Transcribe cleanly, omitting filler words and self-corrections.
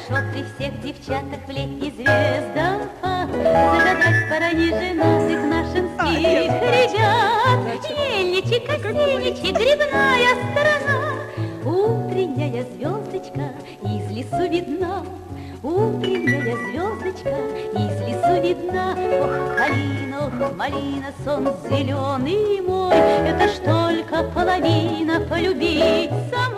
Хорошо при всех девчатах в летний звездопад загадать пора неженатых нашинских ребят. Ельничек, осенничек, грибная сторона, утренняя звездочка из лесу видна. Утренняя звездочка из лесу видна. Ох, калина, ох, малина, сон зеленый мой, это ж только половина полюбить самой.